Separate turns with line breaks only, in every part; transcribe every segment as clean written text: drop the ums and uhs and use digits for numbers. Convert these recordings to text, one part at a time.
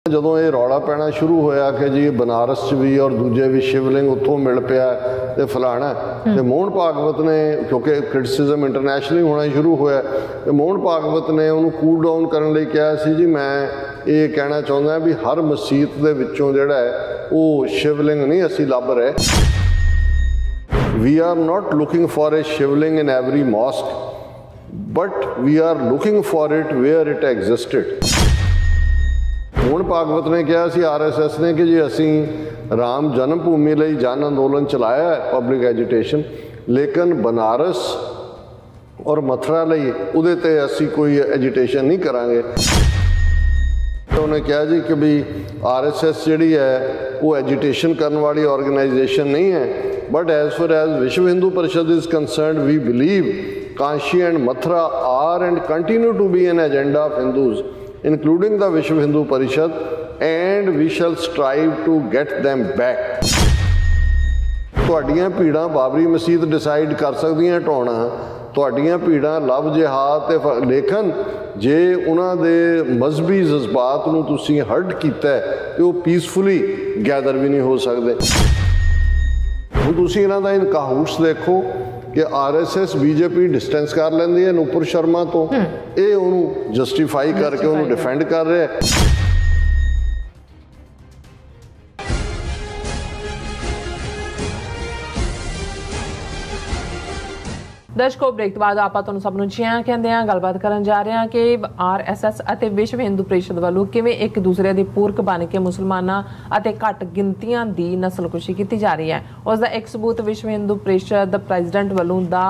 ਜਦੋਂ ਇਹ ਰੌਲਾ ਪੈਣਾ ਸ਼ੁਰੂ ਹੋਇਆ ਕਿ ਜੀ बनारस च भी और दूजे भी शिवलिंग उत्थों मिल पिया ते फलाना ते मोहन भागवत ने क्योंकि क्रिटिसिज्म इंटरनेशनली होना शुरू होया ते मोहन भागवत ने उन्होंने कूल डाउन करने लई कहा सी जी मैं ये कहना चाहुंदा भी हर मसीत दे विचों जिहड़ा है वो शिवलिंग नहीं असीं लभ रहे। We are not looking for a Shivling in every mosque, but we are looking for it where it existed। Mohan Bhagwat ने कहा सी RSS ने कि जी असीं राम जन्म भूमि लई जन अंदोलन चलाया है पब्लिक एजुटेशन, लेकिन बनारस और मथुरा लई उहदे ते असीं कोई एजुटेशन नहीं करांगे। उन्होंने कहा जी कि भी RSS जिहड़ी है वो एजुटेशन करने वाली ऑर्गेनाइजेशन नहीं है, but as far as Vishwa Hindu Parishad is concerned we believe Kashi and Mathura are and continue to be an agenda of Hindus including the Vishwa Hindu Parishad, and we shall strive to get them back। ਤੁਹਾਡੀਆਂ ਭੀੜਾਂ Babri Masjid decide ਕਰ ਸਕਦੀਆਂ ਢਾਉਣਾ, ਤੁਹਾਡੀਆਂ ਭੀੜਾਂ ਲਵ ਜਿਹਾਦ ਤੇ ਲੇਕਿਨ ਜੇ ਉਹਨਾਂ ਦੇ ਮਜ਼ਹਬੀ ਜਜ਼ਬਾਤ ਨੂੰ ਤੁਸੀਂ ਹਰਟ ਕੀਤਾ ਤੇ ਉਹ ਪੀਸਫੁਲੀ ਗੈਦਰ ਵੀ ਨਹੀਂ ਹੋ ਸਕਦੇ। ਹੁਣ ਤੁਸੀਂ ਇਹਨਾਂ ਦਾ ਇਨਕਾਹੂਸ ਦੇਖੋ कि RSS BJP डिस्टेंस कर लेंदी है नूपुर शर्मा तो ये उन्होंने जस्टिफाई करके उन्होंने डिफेंड कर रहे हैं।
दर्शकों ब्रेक तो बाद आप सब जी कहते हैं गलबात करन जा रहे हैं कि RSS ਅਤੇ विश्व हिंदू परिषद वालों किवें एक दूसरे के पूरक बन के मुसलमाना ਅਤੇ घट गिनतियां की नस्लकुशी की जा रही है। उसका एक सबूत विश्व हिंदू परिषद प्रेजिडेंट वालों दा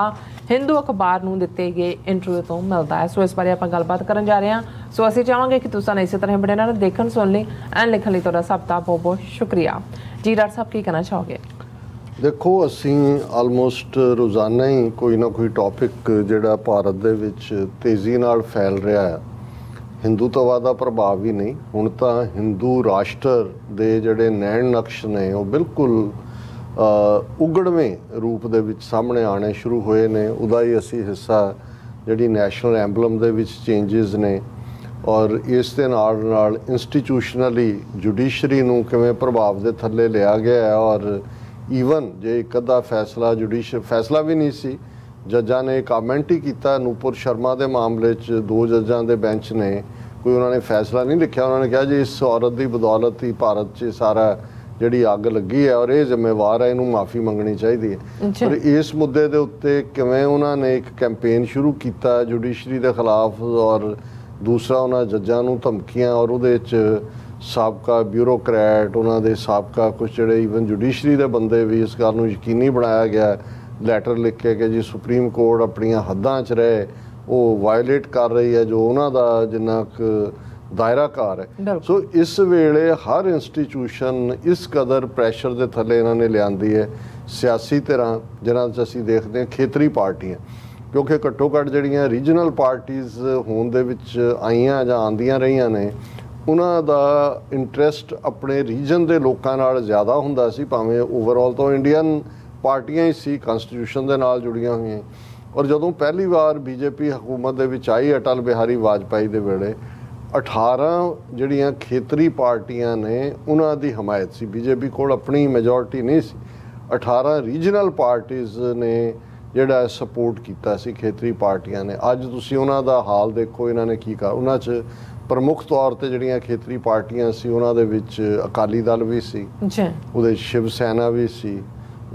हिंदू अखबार नूं दिते गए इंटरव्यू तो मिलता है। सो इस बारे आप गलबात करन जा रहे हैं। सो असीं चाहांगे कि तुसीं इस तरह बड़े नाल देखण सुन लई एंड लिखण लई तुहाडा सब दा बहुत बहुत शुक्रिया जी। डॉक्टर साहब की कहना चाहोगे?
देखो असी आलमोस्ट रोज़ाना ही कोई ना कोई टॉपिक जिहड़ा भारत दे विच तेज़ी नाल फैल रहा है, हिंदूत्व का प्रभाव ही नहीं, हुण तां हिंदू राष्ट्र दे जिहड़े नैण नक्श ने वो बिल्कुल उगड़वें रूप दे विच सामने आने शुरू होए ने। उहदा ही असी हिस्सा जिहड़ी नैशनल एंबलम दे विच चेंजिज ने और इस दे नाल नाल इंस्टीट्यूशनली जुडिशरी नूं किवें प्रभाव दे थल्ले लिया गया है। और ईवन जे एक अद्धा फैसला फैसला भी नहीं सी, जजां ने कमेंट ही किया नूपुर शर्मा के मामले च, दो जजां के बेंच ने कोई उन्होंने फैसला नहीं लिखा। उन्होंने कहा जी इस औरत की बदौलत ही भारत च सारा जिहड़ी अग लगी है और ये जिम्मेवार है, इनू माफ़ी मंगनी चाहिए है। पर इस मुद्दे के उत्ते किवें उन्होंने एक कैंपेन शुरू किया जुडिशरी के खिलाफ और दूसरा उन्होंने जजां नूं धमकियां और उहदे च साबका ब्यूरोक्रैट उन्होंने साबका कुछ जोड़े ईवन जुडिशरी के बंदे भी इस गल यकीनी बनाया गया लैटर लिख के कि जी सुप्रीम कोर्ट अपन हद्दां च रहे वो वायलेट कर रही है जो उन्होंने जिन्ना दायरा कार है। सो इस वेले हर इंस्टीट्यूशन इस कदर प्रैशर के थले इन्होंने लियांदी है। सियासी धिरां जिन्हां च असीं देखते हैं खेतरी पार्टियां, क्योंकि घट्टो घट्ट जिहड़ियां रीजनल पार्टीज़ होण दे विच आईयां जां आंदियां रहीआं ने उन्हां दा इंटरस्ट अपने रीजन के लोगों नाल ज़्यादा हुंदा सी, भावें ओवरऑल तो इंडियन पार्टियां ही सी कॉन्स्टिट्यूशन के नाल जुड़ियां हुई। और जदों पहली बार BJP हुकूमत दे विच आई अटल बिहारी वाजपेयी दे वेले 18 जिहड़ियां खेतरी पार्टियां ने उन्हां दी हमायत सी, BJP कोल अपनी मेजोरिटी नहीं सी। 18 रीजनल पार्टीज़ ने जिहड़ा सपोर्ट कीता सी खेतरी पार्टियां ने। अज तुसीं उन्हां दा हाल देखो, इन्हां ने की कर उन्हां च प्रमुख तौर पर जिहड़ियां खेतरी पार्टियां सी उन्हां दे विच अकाली दल भी सी, उहदे शिव सेना भी सी,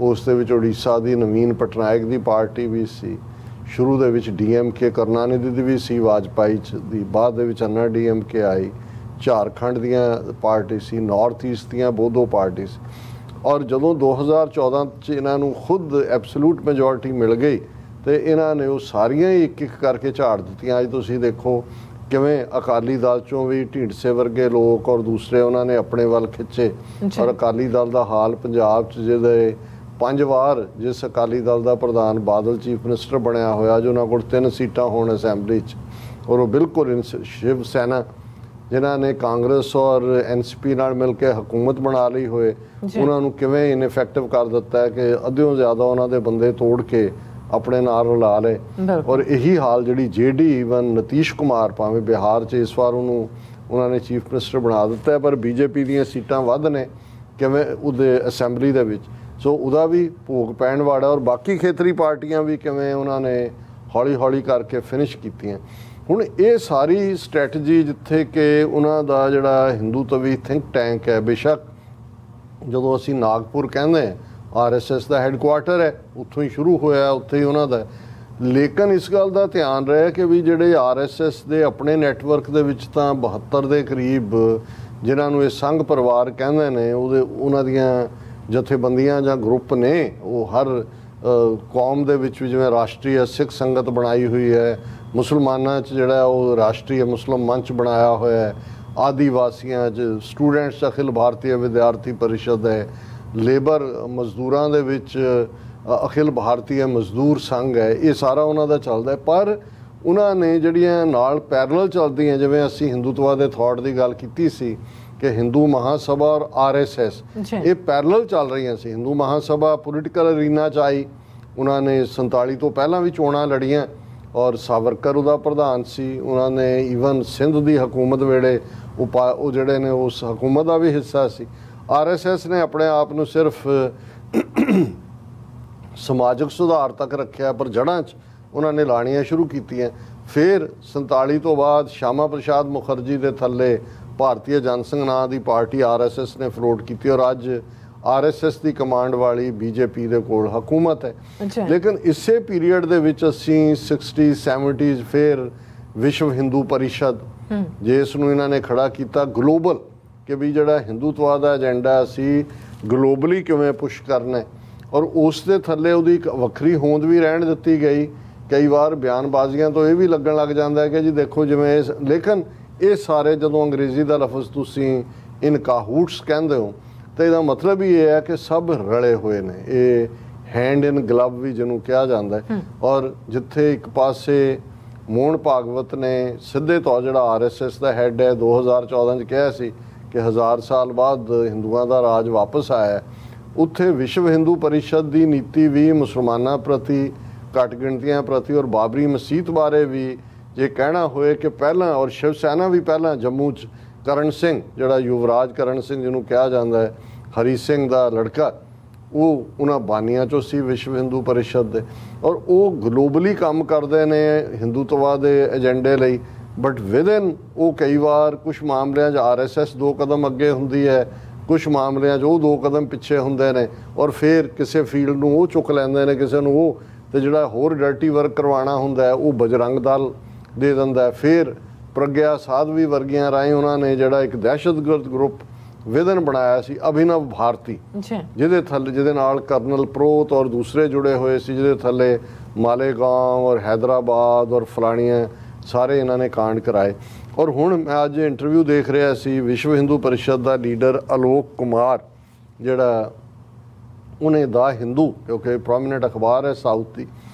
उस दे विच उड़ीसा दी नवीन पटनायक दी पार्टी भी सी, शुरू दे विच DMK करुणानिधि दी भी सी वाजपेयी दी, बाद दे विच अन्ना DMK आई, झारखंड दियां पार्टी सी, नॉर्थ ईस्ट दियां बोधो पार्टी सी। और जदों 2014 च इन्हां नूं खुद एब्सोलूट मेजोरिटी मिल गई तो इन्हां ने वो सारियां ही एक एक करके झाड़ दित्तियां। अज तुसीं देखो किवें अकाली दल चों भी ढींडसे वर्गे लोग और दूसरे उन्होंने अपने वाल खिंचे और अकाली दल का हाल पंजाब च जिहदे 5 वार जिस अकाली दल का प्रधान बादल चीफ मिनिस्टर बनया होया जो उन्होंने को 3 सीटां होण असैंबली च, और वो बिल्कुल शिव सेना जिन्होंने कांग्रेस और NCP नाल मिल के हुकूमत बना ली होए उन्होंने किवें इनइफेक्टिव कर दिता है कि अद्धों ज़्यादा उन्होंने बंदे तोड़ के अपने नाल रला ले। और यही हाल जी JD ईवन नीतीश कुमार भावें बिहार च इस बार उन्होंने ਉਹਨਾਂ ਨੇ ਚੀਫ ਮਿਨਿਸਟਰ ਬਣਾ ਦਿੱਤਾ ਹੈ, ਪਰ ਬੀਜੇਪੀ ਦੀਆਂ ਸੀਟਾਂ ਵੱਧ ਨੇ ਕਿਵੇਂ ਉਹਦੇ ਅਸੈਂਬਲੀ ਦੇ ਵਿੱਚ, ਸੋ ਉਹਦਾ ਵੀ ਭੋਗ ਪੈਣ ਵਾਲਾ। ਔਰ ਬਾਕੀ ਖੇਤਰੀ ਪਾਰਟੀਆਂ ਵੀ ਕਿਵੇਂ ਉਹਨਾਂ ਨੇ ਹੌਲੀ ਹੌਲੀ ਕਰਕੇ ਫਿਨਿਸ਼ ਕੀਤੀਆਂ। ਹੁਣ ਇਹ ਸਾਰੀ ਸਟ੍ਰੈਟਜੀ ਜਿੱਥੇ ਕਿ ਉਹਨਾਂ ਦਾ ਜਿਹੜਾ ਹਿੰਦੂਤਵੀ ਥਿੰਕ ਟੈਂਕ ਹੈ, ਬੇਸ਼ੱਕ ਜਦੋਂ ਅਸੀਂ ਨਾਗਪੁਰ ਕਹਿੰਦੇ ਹਾਂ RSS ਦਾ ਹੈੱਡਕੁਆਰਟਰ ਹੈ, ਉੱਥੋਂ ਹੀ ਸ਼ੁਰੂ ਹੋਇਆ, ਉੱਥੇ ਹੀ ਉਹਨਾਂ ਦਾ, ਲੇਕਿਨ ਇਸ ਗੱਲ ਦਾ ਧਿਆਨ ਰਿਹਾ ਕਿ ਵੀ ਜਿਹੜੇ RSS ਦੇ ਆਪਣੇ ਨੈਟਵਰਕ ਦੇ ਵਿੱਚ ਤਾਂ 72 ਦੇ ਕਰੀਬ ਜਿਨ੍ਹਾਂ ਨੂੰ ਇਹ ਸੰਘ ਪਰਿਵਾਰ ਕਹਿੰਦੇ ਨੇ, ਉਹਨਾਂ ਦੀਆਂ ਜਥੇਬੰਦੀਆਂ ਜਾਂ ਗਰੁੱਪ ਨੇ, ਉਹ ਹਰ ਕੌਮ ਦੇ ਵਿੱਚ ਵੀ, ਜਿਵੇਂ ਰਾਸ਼ਟਰੀ ਸਿੱਖ ਸੰਗਤ ਬਣਾਈ ਹੋਈ ਹੈ, ਮੁਸਲਮਾਨਾਂ 'ਚ ਜਿਹੜਾ ਉਹ ਰਾਸ਼ਟਰੀ ਮੁਸਲਿਮ ਮੰਚ ਬਣਾਇਆ ਹੋਇਆ ਹੈ, ਆਦੀਵਾਸੀਆਂ 'ਚ ਸਟੂਡੈਂਟਸ ਅਖਿਲ ਭਾਰਤੀ ਵਿਦਿਆਰਥੀ ਪਰਿਸ਼ਦ ਹੈ, ਲੇਬਰ ਮਜ਼ਦੂਰਾਂ ਦੇ ਵਿੱਚ ਅਖਿਲ ਭਾਰਤੀ ਮਜ਼ਦੂਰ ਸੰਘ ਹੈ, ਇਹ ਸਾਰਾ ਉਹਨਾਂ ਦਾ ਚੱਲਦਾ ਹੈ। ਪਰ ਉਹਨਾਂ ਨੇ ਜਿਹੜੀਆਂ ਨਾਲ ਪੈਰਲਲ ਚੱਲਦੀਆਂ, ਜਿਵੇਂ ਅਸੀਂ ਹਿੰਦੂਤਵਾ ਦੇ ਥਾਟ ਦੀ ਗੱਲ ਕੀਤੀ ਸੀ ਕਿ ਹਿੰਦੂ ਮਹਾਸਭਾ ਔਰ RSS ਇਹ ਪੈਰਲਲ ਚੱਲ ਰਹੀਆਂ ਸੀ। ਹਿੰਦੂ ਮਹਾਸਭਾ ਪੋਲੀਟੀਕਲ ਅਰੀਨਾ 'ਚ ਆਈ, ਉਹਨਾਂ ਨੇ 47 ਤੋਂ ਪਹਿਲਾਂ ਵੀ ਚੋਣਾਂ ਲੜੀਆਂ ਔਰ ਸਾਵਰਕਰ ਉਹਦਾ ਪ੍ਰਧਾਨ ਸੀ, ਉਹਨਾਂ ਨੇ ਈਵਨ ਸਿੰਧ ਦੀ ਹਕੂਮਤ ਵੇਲੇ ਉਹ ਜਿਹੜੇ ਨੇ ਉਸ ਹਕੂਮਤ ਦਾ ਵੀ ਹਿੱਸਾ ਸੀ। RSS ਨੇ ਆਪਣੇ ਆਪ ਨੂੰ ਸਿਰਫ ਸਮਾਜਿਕ ਸੁਧਾਰ ਤੱਕ ਰੱਖਿਆ, ਪਰ ਜੜ੍ਹਾਂ 'ਚ ਉਹਨਾਂ ਨੇ ਲਾਣੀਆਂ ਸ਼ੁਰੂ ਕੀਤੀਆਂ। ਫਿਰ 47 ਤੋਂ ਬਾਅਦ ਸ਼ਾਮਾ ਪ੍ਰਸਾਦ ਮੁਖਰਜੀ ਦੇ ਥੱਲੇ ਭਾਰਤੀ ਜਨਸੰਘ ਨਾਂ ਦੀ ਪਾਰਟੀ RSS ਨੇ ਫਲੋਟ ਕੀਤੀ ਔਰ ਅੱਜ RSS ਦੀ ਕਮਾਂਡ ਵਾਲੀ BJP ਦੇ ਕੋਲ ਹਕੂਮਤ ਹੈ। ਲੇਕਿਨ ਇਸੇ ਪੀਰੀਅਡ ਦੇ ਵਿੱਚ ਅਸੀਂ 60s 70s ਫਿਰ ਵਿਸ਼ਵ ਹਿੰਦੂ ਪਰਿਸ਼ਦ, ਜਿਸ ਨੂੰ ਇਹਨਾਂ ਨੇ ਖੜਾ ਕੀਤਾ ਗਲੋਬਲ, ਕਿ ਵੀ ਜਿਹੜਾ ਹਿੰਦੂਤਵਾ ਦਾ ਏਜੰਡਾ ਅਸੀਂ ਗਲੋਬਲੀ ਕਿਵੇਂ ਪੁਸ਼ ਕਰਨਾ, ਔਰ ਉਸ ਦੇ ਥੱਲੇ ਉਹਦੀ ਇੱਕ ਵੱਖਰੀ ਹੋਂਦ ਵੀ ਰਹਿਣ ਦਿੱਤੀ ਗਈ। ਕਈ ਵਾਰ ਬਿਆਨਬਾਜ਼ੀਆਂ ਤੋਂ ਇਹ ਵੀ ਲੱਗਣ ਲੱਗ ਜਾਂਦਾ ਹੈ ਕਿ ਜੀ ਦੇਖੋ ਜਿਵੇਂ ਲੇਕਿਨ ਇਹ ਸਾਰੇ ਜਦੋਂ ਅੰਗਰੇਜ਼ੀ ਦਾ ਲਫ਼ਜ਼ ਤੁਸੀਂ ਇਨ ਕਾਹੂਟਸ ਕਹਿੰਦੇ ਹੋ ਤਾਂ ਇਹਦਾ ਮਤਲਬ ਹੀ ਇਹ ਹੈ ਕਿ ਸਭ ਰਲੇ ਹੋਏ ਨੇ, ਇਹ ਹੈਂਡ ਇਨ ਗਲਵ ਵੀ ਜਿਹਨੂੰ ਕਿਹਾ ਜਾਂਦਾ ਹੈ। ਔਰ ਜਿੱਥੇ ਇੱਕ ਪਾਸੇ ਮੋਹਨ ਭਾਗਵਤ ਨੇ ਸਿੱਧੇ ਤੌਰ ਜਿਹੜਾ RSS ਦਾ ਹੈੱਡ ਹੈ 2014 'ਚ ਕਿਹਾ ਸੀ ਕਿ 1000 ਸਾਲ ਬਾਅਦ ਹਿੰਦੂਆਂ ਦਾ ਰਾਜ ਵਾਪਸ ਆਇਆ, ਉੱਥੇ ਵਿਸ਼ਵ ਹਿੰਦੂ ਪਰਿਸ਼ਦ ਦੀ ਨੀਤੀ ਵੀ ਮੁਸਲਮਾਨਾਂ ਪ੍ਰਤੀ, ਘੱਟ ਗਿਣਤੀਆਂ ਪ੍ਰਤੀ ਔਰ ਬਾਬਰੀ ਮਸਜਿਦ ਬਾਰੇ ਵੀ ਜੇ ਕਹਿਣਾ ਹੋਏ ਕਿ ਪਹਿਲਾਂ, ਔਰ ਸ਼ਿਵ ਸੈਨਾ ਵੀ ਪਹਿਲਾਂ ਜੰਮੂ 'ਚ ਕਰਨ ਸਿੰਘ ਜਿਹੜਾ ਯੁਵਰਾਜ ਕਰਨ ਸਿੰਘ ਜਿਹਨੂੰ ਕਿਹਾ ਜਾਂਦਾ ਹੈ, ਹਰੀ ਸਿੰਘ ਦਾ ਲੜਕਾ, ਉਹ ਉਹਨਾਂ ਬਾਨੀਆਂ 'ਚੋਂ ਸੀ ਵਿਸ਼ਵ ਹਿੰਦੂ ਪਰਿਸ਼ਦ ਦੇ, ਔਰ ਉਹ ਗਲੋਬਲੀ ਕੰਮ ਕਰਦੇ ਨੇ ਹਿੰਦੂਤਵਾ ਦੇ ਏਜੰਡੇ ਲਈ। ਬਟ ਵਿਦਨ ਉਹ ਕਈ ਵਾਰ ਕੁਛ ਮਾਮਲਿਆਂ 'ਚ RSS 2 ਕਦਮ ਅੱਗੇ ਹੁੰਦੀ ਹੈ, ਕੁਛ ਮਾਮਲਿਆਂ 'ਚ ਉਹ 2 ਕਦਮ ਪਿੱਛੇ ਹੁੰਦੇ ਨੇ, ਔਰ ਫਿਰ ਕਿਸੇ ਫੀਲਡ ਨੂੰ ਉਹ ਚੁੱਕ ਲੈਂਦੇ ਨੇ, ਕਿਸੇ ਨੂੰ ਉਹ, ਤੇ ਜਿਹੜਾ ਹੋਰ ਡਰਟੀ ਵਰਕ ਕਰਵਾਉਣਾ ਹੁੰਦਾ ਉਹ ਬਜਰੰਗ ਦਲ ਦੇ ਦਿੰਦਾ। ਫਿਰ ਪ੍ਰਗਿਆ ਸਾਧਵੀ ਵਰਗੀਆਂ ਰਾਹੀਂ ਉਹਨਾਂ ਨੇ ਜਿਹੜਾ ਇੱਕ ਦਹਿਸ਼ਤਗਰਦ ਗਰੁੱਪ ਵਿਦਨ ਬਣਾਇਆ ਸੀ ਅਭਿਨਵ ਭਾਰਤੀ, ਜਿਹਦੇ ਨਾਲ ਕਰਨਲ ਪ੍ਰੋਤ ਔਰ ਦੂਸਰੇ ਜੁੜੇ ਹੋਏ ਸੀ, ਜਿਹਦੇ ਥੱਲੇ ਮਾਲੇਗਾਂਵ ਔਰ ਹੈਦਰਾਬਾਦ ਔਰ ਫਲਾਣੀਆਂ ਸਾਰੇ ਇਹਨਾਂ ਨੇ ਕਾਂਡ ਕਰਾਏ। ਔਰ ਹੁਣ ਮੈਂ ਅੱਜ ਇੰਟਰਵਿਊ ਦੇਖ ਰਿਹਾ ਸੀ, ਵਿਸ਼ਵ ਹਿੰਦੂ ਪਰਿਸ਼ਦ ਦਾ ਲੀਡਰ ਅਲੋਕ ਕੁਮਾਰ ਜਿਹੜਾ ਉਹਨੇ ਦਾ ਹਿੰਦੂ, ਕਿਉਂਕਿ ਪ੍ਰੋਮੀਨੈਂਟ ਅਖਬਾਰ ਹੈ ਸਾਊਥ ਦੀ,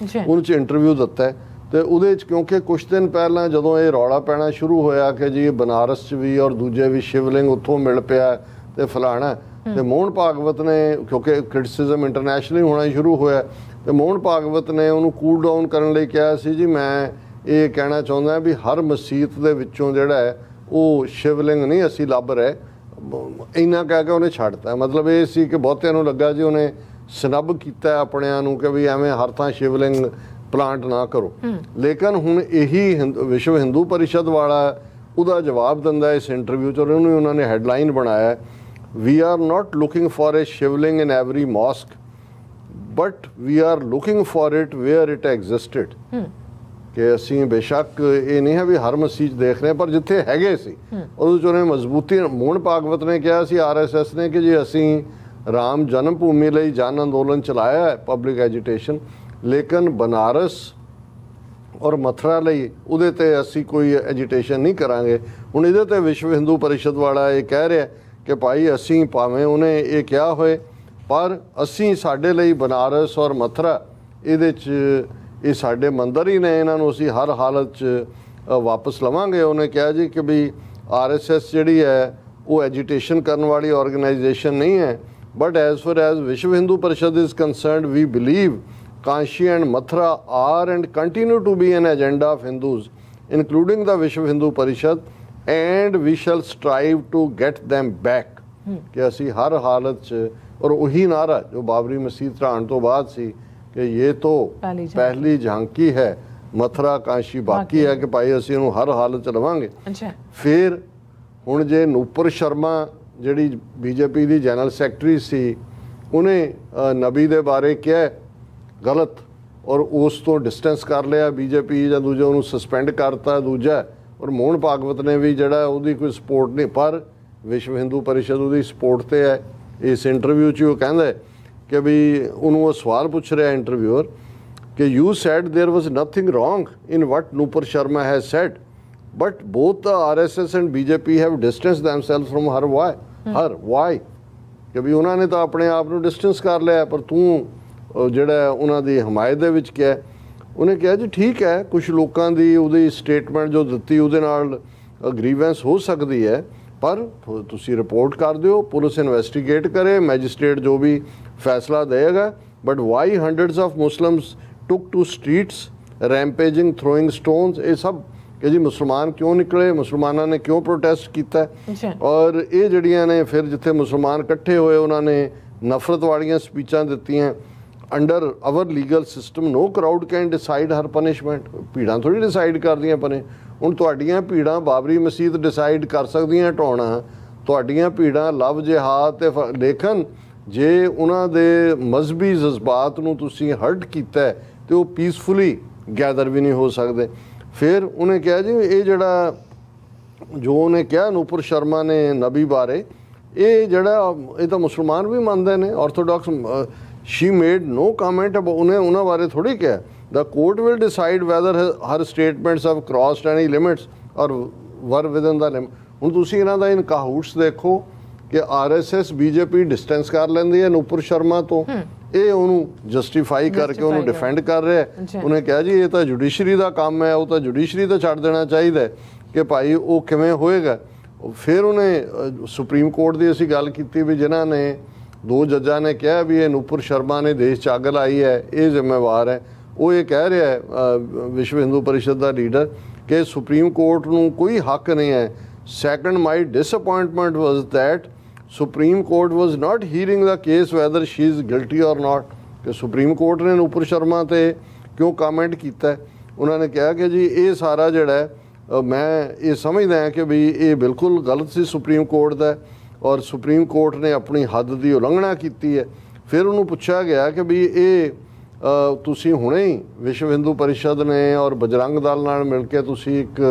ਉਹਦੇ 'ਚ ਇੰਟਰਵਿਊ ਦਿੱਤਾ ਹੈ। ਤੇ ਉਹਦੇ 'ਚ ਕਿਉਂਕਿ ਕੁਛ ਦਿਨ ਪਹਿਲਾਂ ਜਦੋਂ ਇਹ ਰੌਲਾ ਪੈਣਾ ਸ਼ੁਰੂ ਹੋਇਆ ਕਿ ਜੀ ਬਨਾਰਸ 'ਚ ਵੀ ਔਰ ਦੂਜੇ ਵੀ ਸ਼ਿਵਲਿੰਗ ਉੱਥੋਂ ਮਿਲ ਪਿਆ ਤੇ ਫਲਾਣਾ, ਤੇ ਮੋਹਨ ਭਾਗਵਤ ਨੇ, ਕਿਉਂਕਿ ਕ੍ਰਿਟਿਸਿਜ਼ਮ ਇੰਟਰਨੈਸ਼ਨਲੀ ਹੋਣਾ ਸ਼ੁਰੂ ਹੋਇਆ, ਤੇ ਮੋਹਨ ਭਾਗਵਤ ਨੇ ਉਹਨੂੰ ਕੂਲ ਡਾਊਨ ਕਰਨ ਲਈ ਕਿਹਾ ਸੀ ਜੀ ਮੈਂ ਇਹ ਕਹਿਣਾ ਚਾਹੁੰਦਾ ਵੀ ਹਰ ਮਸਜਿਦ ਦੇ ਵਿੱਚੋਂ ਜਿਹੜਾ ਹੈ ਉਹ ਸ਼ਿਵਲਿੰਗ ਨਹੀਂ ਅਸੀਂ ਲੱਭ ਰਹੇ, ਇੰਨਾ ਕਹਿ ਕੇ ਉਹਨੇ ਛੱਡਤਾ। ਮਤਲਬ ਇਹ ਸੀ ਕਿ ਬਹੁਤਿਆਂ ਨੂੰ ਲੱਗਾ ਜੀ ਉਹਨੇ ਸਨੱਬ ਕੀਤਾ ਆਪਣਿਆਂ ਨੂੰ ਕਿ ਵੀ ਐਵੇਂ ਹਰ ਥਾਂ ਸ਼ਿਵਲਿੰਗ ਪਲਾਂਟ ਨਾ ਕਰੋ। ਲੇਕਿਨ ਹੁਣ ਇਹੀ ਵਿਸ਼ਵ ਹਿੰਦੂ ਪਰਿਸ਼ਦ ਵਾਲਾ ਉਹਦਾ ਜਵਾਬ ਦਿੰਦਾ ਇਸ ਇੰਟਰਵਿਊ 'ਚ, ਉਹਨੂੰ ਉਹਨਾਂ ਨੇ ਹੈਡਲਾਈਨ ਬਣਾਇਆ, we are not looking for a Shivling in every mosque but we are looking for it where it existed, ਕਿ ਅਸੀਂ ਬੇਸ਼ੱਕ ਇਹ ਨਹੀਂ ਹੈ ਵੀ ਹਰ ਮਸਜਿਦ ਦੇਖ ਰਹੇ, ਪਰ ਜਿੱਥੇ ਹੈਗੇ ਸੀ ਉਹਦੇ 'ਚ ਉਹਨੇ ਮਜ਼ਬੂਤੀ। ਮੋਹਨ ਭਾਗਵਤ ਨੇ ਕਿਹਾ ਸੀ RSS ਨੇ ਕਿ ਜੀ ਅਸੀਂ ਰਾਮ ਜਨਮ ਭੂਮੀ ਲਈ ਜਨ ਅੰਦੋਲਨ ਚਲਾਇਆ ਹੈ, ਪਬਲਿਕ ਐਜੀਟੇਸ਼ਨ, ਲੇਕਿਨ ਬਨਾਰਸ ਔਰ ਮਥੁਰਾ ਲਈ ਉਹਦੇ 'ਤੇ ਅਸੀਂ ਕੋਈ ਐਜੀਟੇਸ਼ਨ ਨਹੀਂ ਕਰਾਂਗੇ। ਹੁਣ ਇਹਦੇ 'ਤੇ ਵਿਸ਼ਵ ਹਿੰਦੂ ਪਰਿਸ਼ਦ ਵਾਲਾ ਇਹ ਕਹਿ ਰਿਹਾ ਕਿ ਭਾਈ ਅਸੀਂ ਭਾਵੇਂ ਉਹਨੇ ਇਹ ਕਿਹਾ ਹੋਏ, ਪਰ ਅਸੀਂ ਸਾਡੇ ਲਈ ਬਨਾਰਸ ਔਰ ਮਥੁਰਾ ਇਹਦੇ 'ਚ ਇਹ ਸਾਡੇ ਮੰਦਰ ਹੀ ਨੇ, ਇਹਨਾਂ ਨੂੰ ਅਸੀਂ ਹਰ ਹਾਲਤ 'ਚ ਵਾਪਸ ਲਵਾਂਗੇ। ਉਹਨੇ ਕਿਹਾ ਜੀ ਕਿ ਵੀ RSS ਜਿਹੜੀ ਹੈ ਉਹ ਐਜੀਟੇਸ਼ਨ ਕਰਨ ਵਾਲੀ ਆਰਗੇਨਾਈਜੇਸ਼ਨ ਨਹੀਂ ਹੈ, but as for as Vishwa Hindu Parishad is concerned we believe Kanshi and Mathura are and continue to be an agenda of Hindus, including the Vishwa Hindu Parishad, and we shall strive to get them back कि असी हर हालत च, और वही नारा जो बाबरी मसीत ढाण तो बाद सी कि ये तो पहली झांकी है, मथुरा काशी बाकी है, कि भाई असी इहनूं हर हालत च लवांगे। फिर हुण जे नूपुर शर्मा जिहड़ी बीजेपी की जनरल सैकटरी सी, उन्हें नबी दे बारे क्या गलत और उस तो डिस्टेंस कर लिया बीजेपी, या दूजा उन्होंने सस्पेंड करता दूजा, और मोहन भागवत ने भी जड़ा उसकी कोई सपोर्ट नहीं, पर विश्व हिंदू परिषद उसकी सपोर्ट ते है। इस इंटरव्यू च वो कहता है कि भी उन्होंने वो सवाल पूछ रहा है इंटरव्यूअर कि you said there was nothing wrong in what Nupur Sharma has said, but both the RSS and BJP have distance themselves from her why कि भी उन्होंने तो अपने आप को डिस्टेंस कर लिया, पर तू ਜਿਹੜਾ ਉਹਨਾਂ ਦੀ ਹਮਾਇਤ ਦੇ ਵਿੱਚ ਕਿਹਾ। ਉਹਨੇ ਕਿਹਾ ਜੀ ਠੀਕ ਹੈ, ਕੁਝ ਲੋਕਾਂ ਦੀ ਉਹਦੀ ਸਟੇਟਮੈਂਟ ਜੋ ਦਿੱਤੀ ਉਹਦੇ ਨਾਲ ਗ੍ਰੀਵੈਂਸ ਹੋ ਸਕਦੀ ਹੈ, ਪਰ ਤੁਸੀਂ ਰਿਪੋਰਟ ਕਰ ਦਿਓ, ਪੁਲਿਸ ਇਨਵੈਸਟੀਗੇਟ ਕਰੇ, ਮੈਜਿਸਟ੍ਰੇਟ ਜੋ ਵੀ ਫੈਸਲਾ ਦੇਗਾ। But why hundreds of Muslims took to streets rampaging throwing stones, ਇਹ ਸਭ ਕਿ ਜੀ ਮੁਸਲਮਾਨ ਕਿਉਂ ਨਿਕਲੇ, ਮੁਸਲਮਾਨਾਂ ਨੇ ਕਿਉਂ ਪ੍ਰੋਟੈਸਟ ਕੀਤਾ। ਔਰ ਇਹ ਜਿਹੜੀਆਂ ਨੇ ਫਿਰ ਜਿੱਥੇ ਮੁਸਲਮਾਨ ਇਕੱਠੇ ਹੋਏ ਉਹਨਾਂ ਨੇ ਨਫ਼ਰਤ ਵਾਲੀਆਂ ਸਪੀਚਾਂ ਦਿੱਤੀਆਂ। Under our legal system no crowd can decide her punishment, भीड़ां थोड़ी डिसाइड करदियां पने। हुण तुहाडीआं भीड़ां बाबरी मसीत डिसाइड कर सकदियां ढाउणा, तुहाडीआं भीड़ां लव जिहाद ते लेकिन जे उन्हां दे मजहबी जज्बात नूं तुसीं हर्ट कीता ते वो पीसफुली गैदर भी नहीं हो सकदे। फिर उन्हें कहा जी ये जिहड़ा जो उन्हें कहा नूपुर शर्मा ने नबी बारे, ये जिहड़ा ये तो मुसलमान भी मनदे ने, Orthodox she made no comment about उन्हें उन्होंने बारे थोड़ी क्या। the court will decide whether her statements have crossed any limits or were within the limit। ਹੁਣ ਤੁਸੀਂ ਇਹਨਾਂ ਦਾ ਇਨ ਕਾਹੂਟਸ ਦੇਖੋ ਕਿ RSS BJP ਡਿਸਟੈਂਸ ਕਰ ਲੈਂਦੀ ਹੈ ਨੂਪੁਰ ਸ਼ਰਮਾ ਤੋਂ, ਇਹ ਉਹਨੂੰ ਜਸਟੀਫਾਈ ਕਰਕੇ ਉਹਨੂੰ ਡਿਫੈਂਡ ਕਰ ਰਿਹਾ। ਉਹਨੇ ਕਿਹਾ ਜੀ ਇਹ ਤਾਂ ਜੁਡੀਸ਼ਰੀ ਦਾ ਕੰਮ ਹੈ, ਉਹ ਤਾਂ ਜੁਡੀਸ਼ਰੀ ਤੋਂ ਛੱਡ ਦੇਣਾ ਚਾਹੀਦਾ ਕਿ ਭਾਈ ਉਹ ਕਿਵੇਂ ਹੋਏਗਾ। ਫਿਰ ਉਹਨੇ ਸੁਪਰੀਮ ਕੋਰਟ ਦੀ ਅਸੀਂ ਗੱਲ ਕੀਤੀ ਵੀ ਜਿਨ੍ਹਾਂ ਨੇ दो जजा ने कहा भी ये नूपुर शर्मा ने देश च अग लाई है, ये जिम्मेवार है। वो ये कह रहा है विश्व हिंदू परिषद का लीडर कि सुप्रीम कोर्ट नूं कोई हक नहीं है। Second my disappointment was that supreme court was not hearing the case weather she is guilty और नॉट, कि सुप्रीम कोर्ट ने नूपुर शर्मा ते क्यों कामेंट किया। उन्होंने कहा कि जी ये सारा जिहड़ा है मैं ये समझदा कि भी ये बिल्कुल गलत सी सुप्रीम कोर्ट का, और सुप्रीम कोर्ट ने अपनी हद की उलंघना की है। फिर उन्होंने पूछा गया कि भी ये तुसी हुणे ही विश्व हिंदू परिषद ने और बजरंग दल नाल मिल के तुसी एक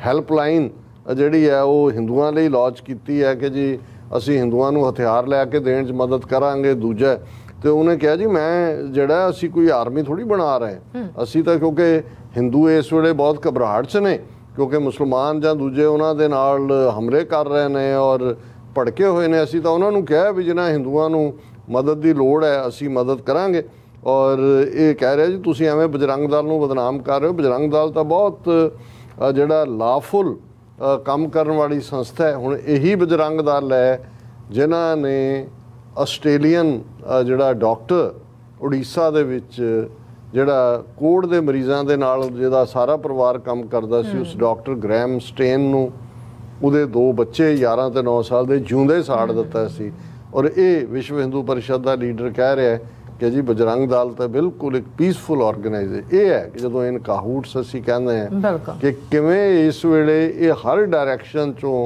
हैल्पलाइन जिहड़ी है वो हिंदुआं लई लॉन्च की है कि जी असी हिंदुआं नूं हथियार लैके देण च मदद करांगे। दूजा तो उन्हें कहा जी मैं जिहड़ा असी कोई आर्मी थोड़ी बना रहे, असी तो क्योंकि हिंदू इस वेले बहुत घबराहट च ने क्योंकि मुसलमान जां दूजे उन्हां दे नाल हमले कर रहे हैं और भड़के हुए ने। असी तो उन्होंने कहा भी जिन्हें हिंदुआं नूं मदद की लोड़ है असी मदद करांगे। और ये कह रहे जी तुसीं एवें बजरंग दल नूं बदनाम कर रहे हो। बजरंग दल तो बहुत जिहड़ा लाफुल काम करन वाली संस्था है। हुण यही बजरंग दल है जिन्हां ने आस्ट्रेलियन जिहड़ा डॉक्टर उड़ीसा दे विच जिहड़ा कोढ़ दे मरीज़ां दे नाल जिहदा सारा परिवार काम करदा सी, उस डॉक्टर ग्रैहम स्टेन नूं ਉਹਦੇ 2 ਬੱਚੇ 11 ਤੇ 9 ਸਾਲ ਦੇ ਜਿਉਂਦੇ ਸਾੜ ਦਿੱਤਾ ਸੀ। ਔਰ ਇਹ ਵਿਸ਼ਵ ਹਿੰਦੂ परिषद ਦਾ ਲੀਡਰ ਕਹਿ ਰਿਹਾ ਹੈ ਕਿ ਜੀ ਬਜਰੰਗ ਦਲ ਤਾਂ ਬਿਲਕੁਲ ਇੱਕ ਪੀਸਫੁਲ ਆਰਗੇਨਾਈਜੇਸ਼ਨ। ਇਹ ਹੈ ਕਿ ਜਦੋਂ ਇਨ ਕਾਹੂਟਸ ਅਸੀਂ ਕਹਿੰਦੇ ਹਾਂ ਕਿ ਕਿਵੇਂ ਇਸ ਵੇਲੇ ਇਹ ਹਰ ਡਾਇਰੈਕਸ਼ਨ ਚੋਂ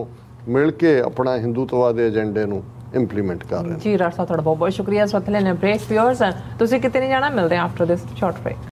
ਮਿਲ ਕੇ ਆਪਣਾ ਹਿੰਦੂਤਵਾ ਦੇ ਏਜੰਡੇ ਨੂੰ ਇੰਪਲੀਮੈਂਟ ਕਰ ਰਹੇ ਨੇ।
ਜੀ ਰਾਜ ਸਾਹਿਬ ਤੁਹਾਡਾ ਬਹੁਤ ਬਹੁਤ ਸ਼ੁਕਰੀਆ। ਸੋ ਥਲੇ ਨੇ ਬ੍ਰੇਕ ਵਿਅਰਸ ਤੁਸੀਂ ਕਿਤੇ ਨਹੀਂ ਜਾਣਾ, ਮਿਲਦੇ ਹਾਂ ਆਫਟਰ ਦਿਸ ਸ਼ਾਰਟ ਬ੍ਰੇਕ।